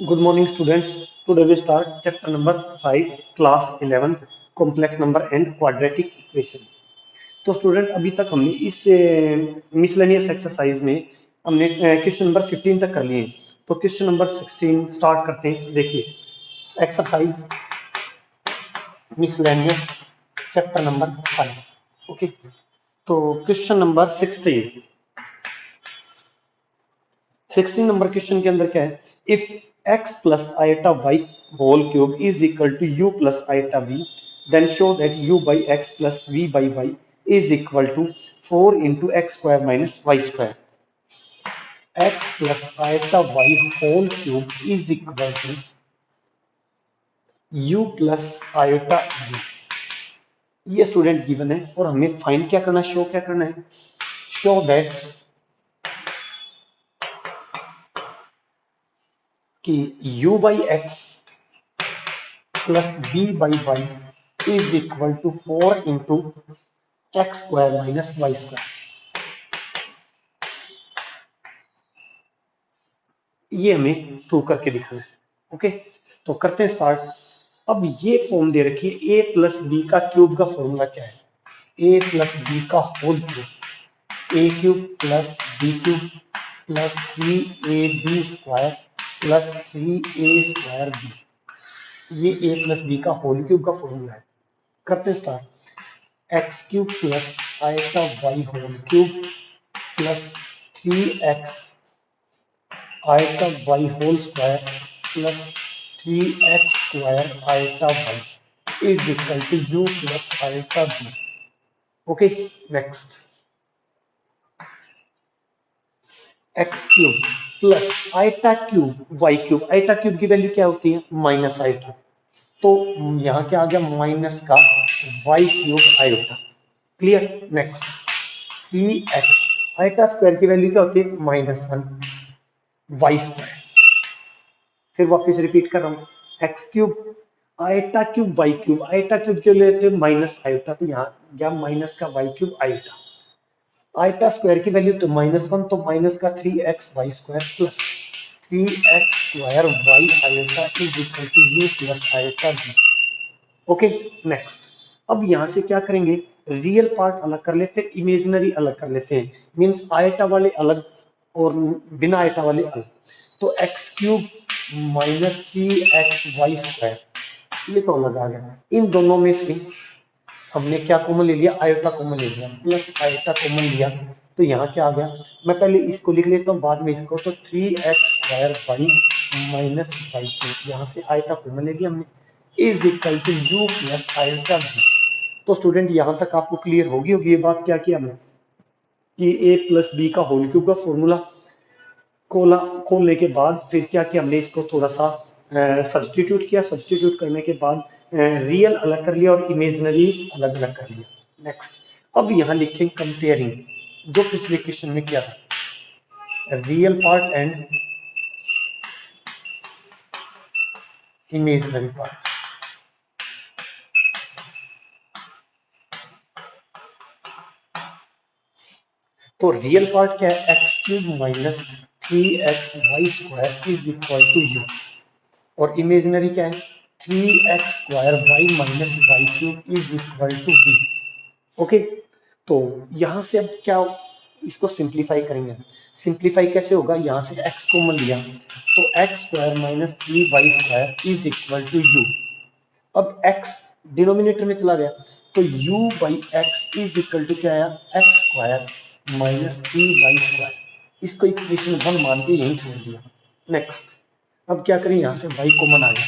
Good morning, students. Today we start chapter number 5, class 11, complex number and quadratic equations. तो student अभी तक हमने इस मिसलेनियस एक्सरसाइज में हमने क्वेश्चन नंबर 15 तक कर लिए। तो क्वेश्चन नंबर 16 स्टार्ट करते हैं। देखिए exercise miscellaneous chapter number 5। Okay, तो क्वेश्चन नंबर 16 नंबर क्वेश्चन के अंदर क्या है, if x plus iota Y whole cube is equal to u plus iota v, then show that u by x plus v by Y is equal to 4 into x square minus Y square. x plus iota Y whole cube is equal to u plus iota v। ये student given है और हमें find क्या करना है, show क्या करना है, शो दैट कि u by x plus b by Y is equal to 4 into x square minus Y square. ये हमें प्रूव करके दिखाना है। ओके, तो करते हैं स्टार्ट। अब ये फॉर्म दे रखी है, a प्लस बी का क्यूब का फॉर्मूला क्या है, a प्लस बी का whole cube, A cube plus B cube plus 3ab square plus 3a square B. ये a प्लस बी का होल क्यूब का फॉर्मूला है। करते हैं start. X cube plus iota Y whole cube plus 3x iota Y whole square plus 3x square iota Y is equal to you plus iota B. Okay, next x cube plus iota cube y cube. Iota cube की value क्या होती है, minus iota, तो यहाँ क्या आ गया, minus का y cube iota. Clear, next 3x iota square की वैल्यू क्या होती है, -1 वाई स्क्वायर। फिर वापस रिपीट कर रहा हूँ, x cube iota cube y cube, iota cube के लिए लेते हैं माइनस आइटा, तो यहाँ गया माइनस का y cube iota. Iota square की वैल्यू तो -1, तो माइनस का 3x y square plus 3x square y iota is equal to you plus iota B. Okay, next अब यहाँ से क्या करेंगे, रियल पार्ट अलग कर लेते हैं, इमेजिनरी अलग कर लेते हैं। मीन्स आइटा वाले अलग और बिना आइटा वाले अलग। तो x cube minus 3x y square, ये तो अलग आ गया। इन दोनों में से हमने क्या कॉमन ले लिया, आयोटा कॉमन ले लिया, प्लस आयोटा कॉमन लिया, तो यहाँ क्या आ गया, मैं पहले इसको लिख लेता हूँ बाद में इसको। तो 3x square y minus y cube, यहाँ से आयोटा कॉमन ले लिया हमने, is equal to you plus iota b. तो स्टूडेंट यहाँ तक आपको क्लियर होगी ये बात, क्या किया हमने कि a प्लस बी का होल क्यूब का फॉर्मूला खोला, खोलने के बाद फिर क्या किया हमने, इसको थोड़ा सा सब्सटीट्यूट किया, सब्सटीट्यूट करने के बाद रियल अलग कर लिया और इमेजिनरी अलग अलग कर लिया। नेक्स्ट अब यहाँ लिखें कंपेयरिंग, जो पिछले क्वेश्चन में किया था, real part and imaginary part. तो रियल पार्ट क्या है, x cube minus 3x y square is equal to u, और इमेजिनरी क्या है, 3x square y minus y cube is equal to b. Okay, तो यहां से अब क्या, इसको सिंप्लीफाई करेंगे। सिंप्लीफाई कैसे होगा, यहां से x कॉमन लिया, तो x square minus 3y square is equal to u. अब x डिनोमिनेटर में चला गया, तो u by x is equal to क्या आया, x square minus 3y square. इसको इक्वेशन 1 मान के यही छोड़ दिया। नेक्स्ट अब क्या करें, यहां से y कॉमन आ गया,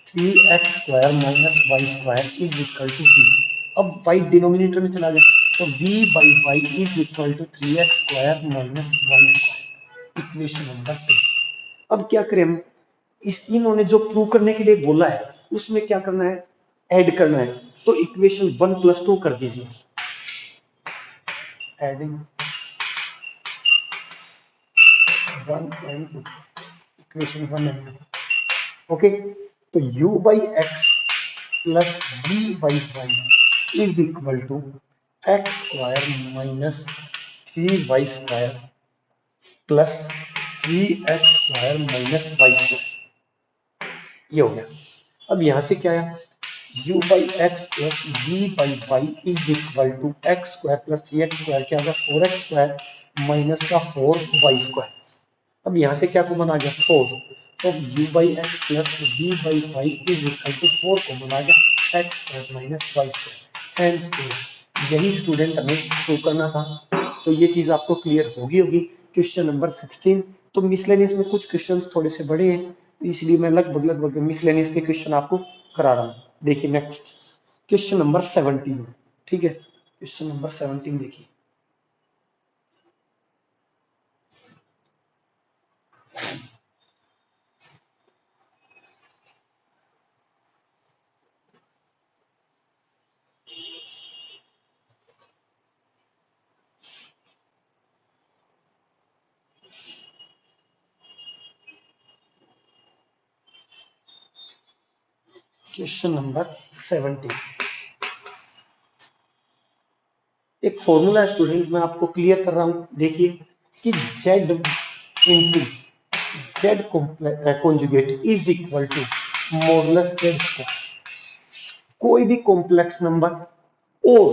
3x square minus Y square is equal to v। अब y डिनोमिनेटर में चला गया, तो v by Y is equal to 3x square minus Y square, equation number 2। अब क्या करें हम, इस इन्होंने जो प्रूव करने के लिए बोला है उसमें क्या करना है, ऐड करना है। तो इक्वेशन 1 प्लस 2 कर दीजिए, adding 1 and 2, equation 1 and 2। Okay, तो u by x plus v by Y is equal to x square minus 3y square plus 3x square minus Y square. ये हो गया। अब यहां से क्या आया, u by x plus v by Y is equal to x square plus 3x square, क्या होगा 4x स्क्वायर माइनस का 4y स्क्वायर। अब यहाँ से क्या कॉमन आ गया 4, तो u by x plus V by Y is equal to 4 common आ गया X square minus Y square and square. यही स्टूडेंट हमें प्रूव करना था, तो ये चीज आपको क्लियर होगी। Question number 16। तो मिसलेनियस में कुछ क्वेश्चंस थोड़े से बड़े हैं, इसलिए मैं लगभग लगभग मिसलेनियस के क्वेश्चन आपको करा रहा हूँ। देखिए नेक्स्ट क्वेश्चन नंबर 17। ठीक है, क्वेश्चन नंबर 17 देखिए। क्वेश्चन नंबर 17, एक फॉर्मूला स्टूडेंट मैं आपको क्लियर कर रहा हूं। देखिए कि z into Z conjugate is equal to modulus Z square. कोई भी कॉम्प्लेक्स नंबर और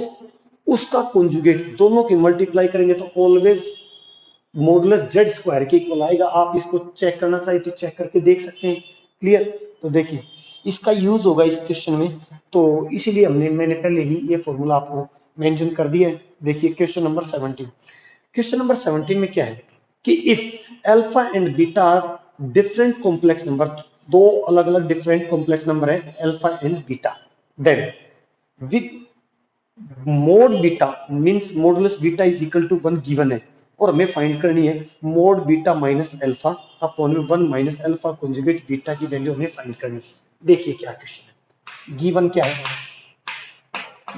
उसका कॉन्जुगेट दोनों की मल्टीप्लाई करेंगे तो ऑलवेज मॉडुलस जेड स्क्वायर के इक्वल आएगा। आप इसको चेक करना चाहिए तो चेक करके देख सकते हैं। क्लियर। तो देखिए इसका यूज होगा इस क्वेश्चन में, तो इसीलिए मैंने पहले ही ये फॉर्मूला आपको मेंशन कर दिया है। देखिए क्वेश्चन नंबर 17। क्वेश्चन नंबर 17 में क्या है कि if alpha and beta are different complex number, दो अलग अलग डिफरेंट कॉम्प्लेक्स नंबर है alpha and beta, then with mod beta means modulus beta is equal to 1 given है, और हमें फाइंड करनी है mod beta minus alpha upon में 1 माइनस अल्फा कॉन्जुगेट बीटा की वैल्यू हमें फाइंड करनी है। देखिए क्या क्वेश्चन है, गिवन क्या है,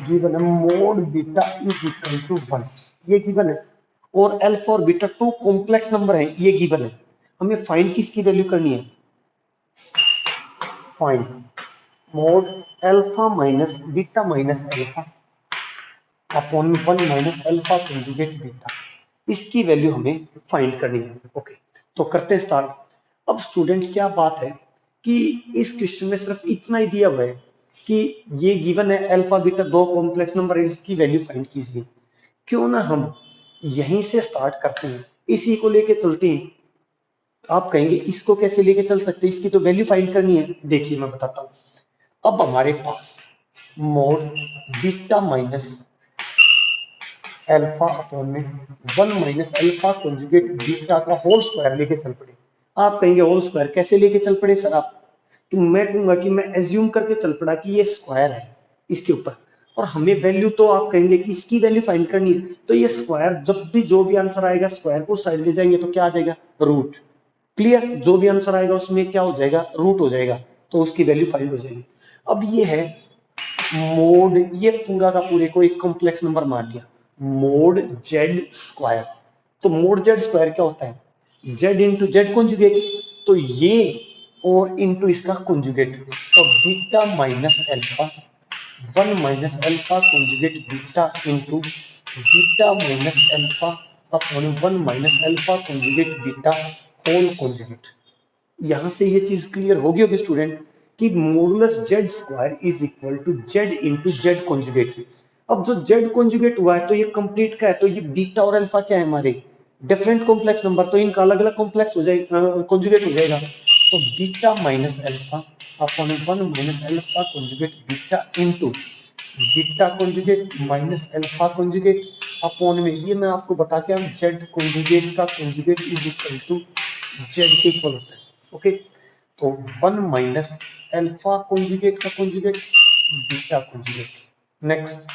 गिवन है mod beta is equal to 1, ये गिवन है, और अल्फा और बीटा टू कॉम्प्लेक्स नंबर है, ये गिवन है। हमें फाइंड किसकी वैल्यू करनी है, find mode alpha minus beta minus alpha upon 1 minus alpha conjugate beta, इसकी वैल्यू हमें फाइंड करनी है। ओके, तो करते हैं स्टार्ट। अब स्टूडेंट क्या बात है कि इस क्वेश्चन में सिर्फ इतना ही दिया हुआ है कि ये गिवन है अल्फा बीटा दो कॉम्प्लेक्स नंबर है, इसकी वैल्यू फाइंड कीजिए। क्यों ना हम यहीं से स्टार्ट करते हैं, इसी को लेके चलते हैं। आप कहेंगे इसको कैसे लेके चल सकते हैं, इसकी तो वैल्यू फाइंड करनी है। देखिए मैं बताता हूं। अब हमारे पास mod beta minus alpha upon में 1 माइनस अल्फा कॉन्जुगेट बीटा का होल स्क्वायर लेके चल पड़े। आप कहेंगे होल स्क्वायर कैसे लेके चल पड़े सर आप, तो मैं कहूंगा कि मैं एज्यूम करके चल पड़ा कि ये स्क्वायर है इसके ऊपर, और हमें वैल्यू तो आप कहेंगे कि इसकी वैल्यू फाइंड करनी है, तो ये स्क्वायर जब भी जो भी आंसर आएगा स्क्वायर को साइड ले जाएंगे तो क्या आ जाएगा, रूट। क्लियर, जो भी आंसर आएगा उसमें क्या हो जाएगा, रूट हो जाएगा, तो उसकी वैल्यू फाइंड हो जाएगी। अब ये है मोड, ये पूरा का पूरे को एक कॉम्प्लेक्स नंबर मान लिया, मोड जेड स्क्वायर। तो मोड जेड स्क्वायर क्या होता है, जेड इंटू जेड कॉन्जुगेट, तो ये और इंटू इसका कॉन्जुगेट, तो beta minus alpha 1 minus alpha conjugate beta into beta minus alpha upon 1 minus alpha conjugate beta whole conjugate. यहां से ये चीज क्लियर होगी स्टूडेंट कि modulus Z square is equal to Z into Z conjugate. अब जो Z conjugate हुआ है तो ये कंप्लीट का है, तो ये बीटा और अल्फा क्या है हमारे डिफरेंट कॉम्प्लेक्स नंबर, तो इनका अलग अलग कॉम्प्लेक्स हो जाएगा, कॉन्जुगेट हो जाएगा। तो beta minus alpha upon 1 minus alpha conjugate beta into beta conjugate minus alpha conjugate upon में, ये मैं आपको बता के जेड कॉन्जुगेट का conjugate is equal to z के इक्वल होता है। ओके, तो 1 माइनस अल्फा कॉन्जुगेट का conjugate beta conjugate. Next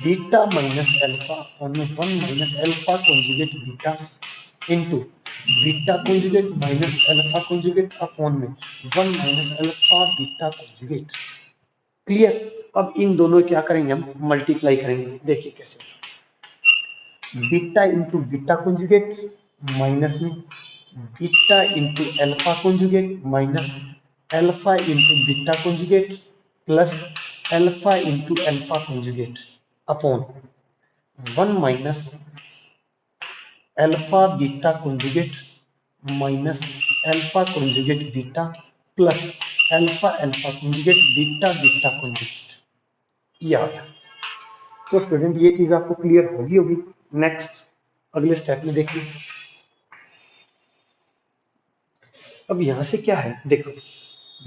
beta minus alpha और 1 minus alpha conjugate beta into beta conjugate minus alpha conjugate upon में 1 minus alpha beta conjugate. Clear. अब इन दोनों क्या करेंगे, हम मल्टीप्लाई करेंगे। देखिए कैसे, beta into beta conjugate minus में beta into alpha conjugate minus alpha into beta conjugate plus alpha into alpha conjugate upon 1 minus alpha beta conjugate minus alpha conjugate beta plus alpha alpha conjugate beta beta conjugate, ये आ गया। तो student ये चीज आपको clear होगी। Next अगले step में देखिए। अब यहां से क्या है देखो,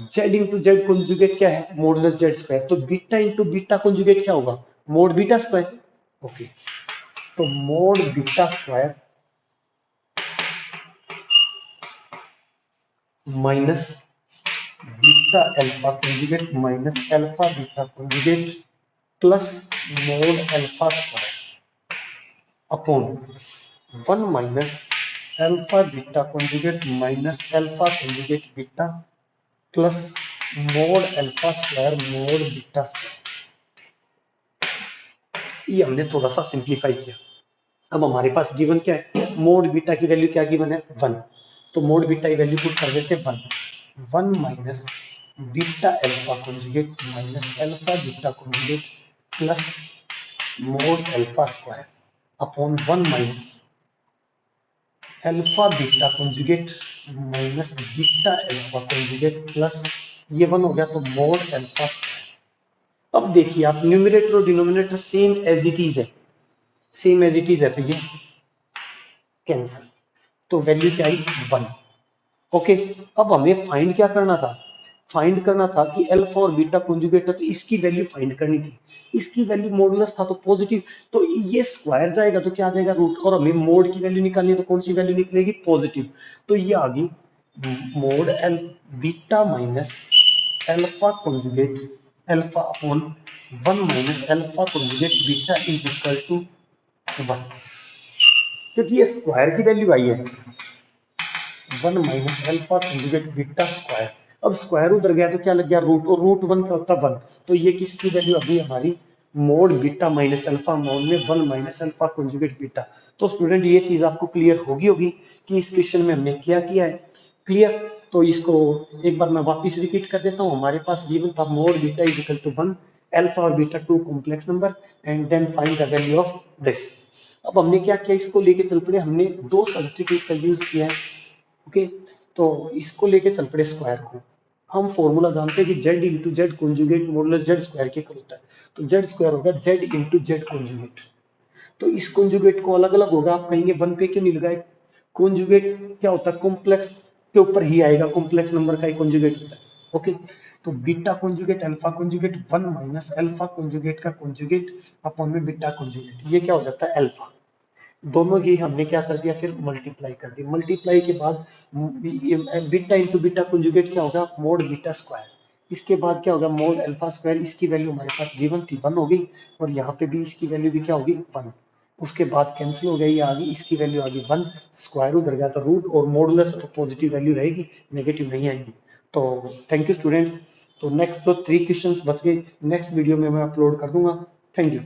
जेड इंटू जेड कॉन्जुगेट क्या है, मॉडुलस जेड स्क्वायर। तो बीटा इंटू बीटा कॉन्जुगेट क्या होगा, मोड बीटा स्क्वायर। ओके, तो mode beta square minus beta alpha conjugate minus alpha beta conjugate plus mode alpha square upon 1 minus alpha beta conjugate minus alpha conjugate beta plus mode alpha square mode beta square. ये हमने थोड़ा सा simplify किया। अब हमारे पास given क्या है, मोड बीटा की वैल्यू क्या गिवन है 1, तो मोड बीटा की वैल्यू पुट कर देते 1, 1 minus beta alpha conjugate minus alpha beta conjugate plus mode alpha square upon 1 minus alpha beta conjugate minus beta alpha conjugate plus ये 1 हो गया तो मोड अल्फा स्क्वायर। अब देखिए आप न्यूमरेटर और denominator same as it is है, same as it is है, तो ये कैंसिल, तो वैल्यू क्या आई 1। ओके, अब हमें फाइंड क्या करना था, फाइंड करना था कि अल्फा और बीटा कॉन्जुगेट है तो इसकी वैल्यू फाइंड करनी थी। इसकी वैल्यू मॉडुलस था तो पॉजिटिव, तो ये स्क्वायर जाएगा तो क्या आ जाएगा रूट, और हमें मोड की वैल्यू निकालनी है तो कौन सी वैल्यू निकलेगी पॉजिटिव, तो ये आ गई mod l beta minus alpha conjugate alpha upon 1 minus alpha conjugate beta is equal to 1, क्योंकि ये स्क्वायर की वैल्यू आई है 1 minus alpha conjugate beta square. अब स्क्वायर उधर गया तो क्या लग गया रूट, और रूट 1 क्या होता है 1, तो ये किसकी वैल्यू अभी हमारी mode beta minus alpha mode में 1 माइनस अल्फा कॉन्जुगेट बीटा। तो स्टूडेंट ये चीज आपको क्लियर होगी कि इस क्वेश्चन में हमने क्या किया है, क्लियर। तो इसको एक बार मैं वापस रिपीट कर देता हूँ। हमारे पास गिवन था mod beta is equal to 1, alpha और beta 2 complex number and then find the value of this. अब हमने क्या किया, इसको लेके चल पड़े, हमने दो सब्स्टिट्यूट का यूज किया है। ओके, तो इसको लेके चल पड़े स्क्वायर को। हम फॉर्मूला जानते हैं कि Z into Z conjugate modulus Z square के इक्वल होता है, तो जेड स्क्वायर होगा जेड इंटू जेड कॉन्जुगेट। तो इस कॉन्जुगेट को अलग अलग होगा, आप कहेंगे वन पे क्यों नहीं लगाए, कॉन्जुगेट क्या होता है कॉम्प्लेक्स के ऊपर ही आएगा, कॉम्प्लेक्स नंबर का ही कॉन्जुगेट होता है। ओके, तो beta conjugate alpha conjugate 1 minus alpha conjugate का कॉन्जुगेट अपॉन में बीटा कॉन्जुगेट, ये क्या हो जाता है अल्फा। दोनों की हमने क्या कर दिया फिर मल्टीप्लाई कर दी, मल्टीप्लाई के बाद बीटा इंटू बीटा कॉन्जुगेट क्या होगा मोड बीटा स्क्वायर, इसके बाद क्या होगा मोड अल्फा स्क्वायर, इसकी वैल्यू हमारे पास गिवन थी 1 हो गई, और यहाँ पे भी इसकी वैल्यू भी क्या होगी 1, उसके बाद कैंसिल हो गई, ये आ गई इसकी वैल्यू आ गई 1, स्क्वायर उधर गया था रूट, और मॉडुलस तो पॉजिटिव वैल्यू रहेगी, नेगेटिव नहीं आएगी। तो थैंक यू स्टूडेंट्स। तो नेक्स्ट जो 3 क्वेश्चंस बच गए नेक्स्ट वीडियो में मैं अपलोड कर दूंगा। Thank you.